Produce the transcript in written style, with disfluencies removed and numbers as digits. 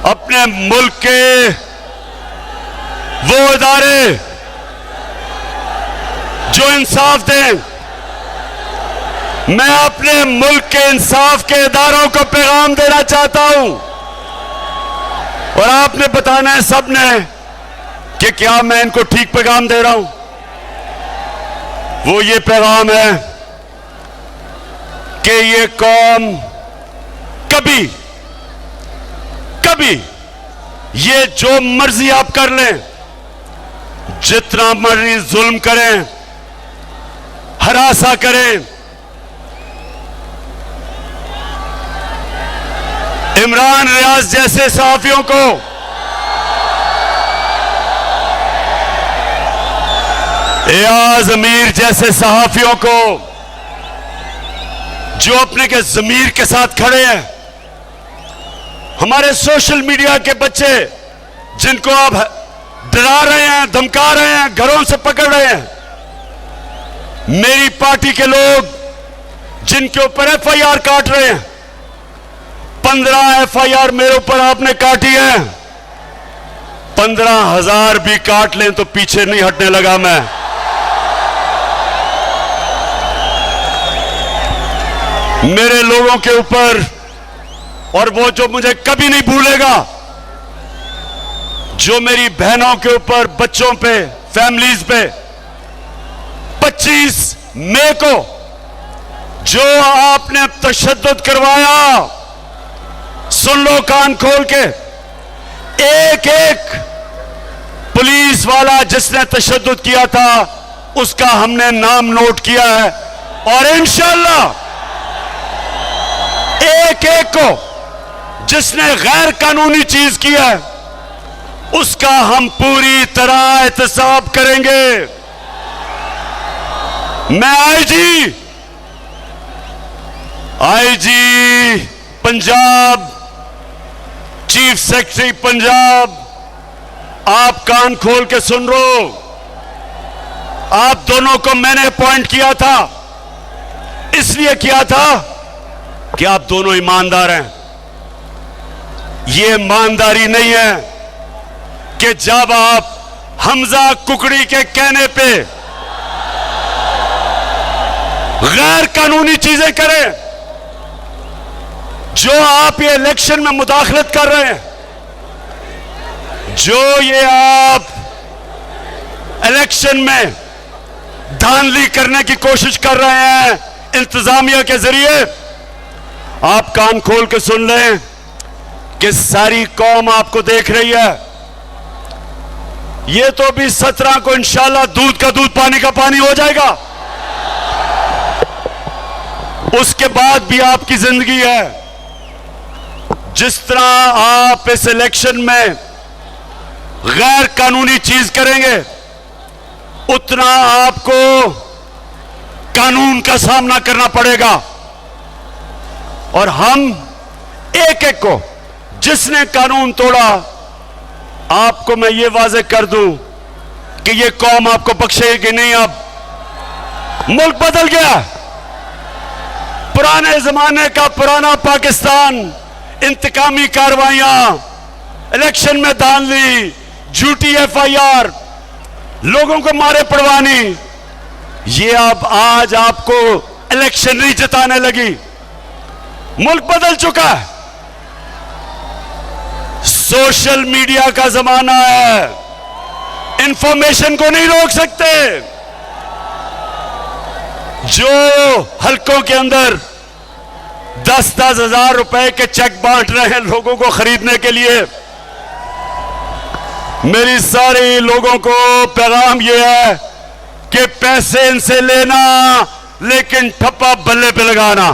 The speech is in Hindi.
अपने मुल्क के वो इदारे जो इंसाफ दें। मैं अपने मुल्क के इंसाफ के इदारों को पैगाम देना चाहता हूं और आपने बताना है सबने कि क्या मैं इनको ठीक पैगाम दे रहा हूं। वो ये पैगाम है कि ये कौम कभी कभी ये जो मर्जी आप कर लें, जितना मर्जी जुल्म करें, हरासा करें, इमरान रियाज जैसे सहाफियों को एयाज अमीर जैसे सहाफियों को जो अपने के ज़मीर के साथ खड़े हैं, हमारे सोशल मीडिया के बच्चे जिनको आप डरा रहे हैं, धमका रहे हैं, घरों से पकड़ रहे हैं, मेरी पार्टी के लोग जिनके ऊपर एफआईआर काट रहे हैं, 15 एफआईआर मेरे ऊपर आपने काटी है, 15,000 भी काट लें तो पीछे नहीं हटने लगा मैं। मेरे लोगों के ऊपर, और वो जो मुझे कभी नहीं भूलेगा, जो मेरी बहनों के ऊपर, बच्चों पे, फैमिलीज पे 25 मई को जो आपने तशद्दुद करवाया, सुन लो कान खोल के, एक एक पुलिस वाला जिसने तशद्दुद किया था उसका हमने नाम नोट किया है और इंशाअल्लाह एक एक को जिसने गैर कानूनी चीज की है उसका हम पूरी तरह एहतसाब करेंगे। मैं IG Punjab, chief secretary Punjab, आप कान खोल के सुन लो, आप दोनों को मैंने अपॉइंट किया था, इसलिए किया था कि आप दोनों ईमानदार हैं। ये ईमानदारी नहीं है कि जब आप हमजा कुकड़ी के कहने पे गैर कानूनी चीजें करें, जो आप ये इलेक्शन में मुदाखलत कर रहे हैं, जो ये आप इलेक्शन में धांधली करने की कोशिश कर रहे हैं इंतजामिया के जरिए, आप कान खोल के सुन लें कि सारी कौम आपको देख रही है। ये तो भी 17 को इंशाल्लाह दूध का दूध पानी का पानी हो जाएगा, उसके बाद भी आपकी जिंदगी है। जिस तरह आप इस इलेक्शन में गैर कानूनी चीज करेंगे, उतना आपको कानून का सामना करना पड़ेगा और हम एक एक को जिसने कानून तोड़ा, आपको मैं ये वाजे कर दूं कि ये कौम आपको बख्शेगी नहीं। अब मुल्क बदल गया, पुराने जमाने का पुराना पाकिस्तान, इंतकामी कार्रवाइयां, इलेक्शन में धांधली, झूठी एफआईआर, लोगों को मारे पड़वानी, ये अब आज आपको इलेक्शन नहीं जिताने लगी। मुल्क बदल चुका है, सोशल मीडिया का जमाना है, इंफॉर्मेशन को नहीं रोक सकते। जो हलकों के अंदर 10-10 हजार रुपए के चेक बांट रहे हैं लोगों को खरीदने के लिए, मेरी सारे लोगों को पैगाम यह है कि पैसे इनसे लेना लेकिन ठप्पा बल्ले पे लगाना।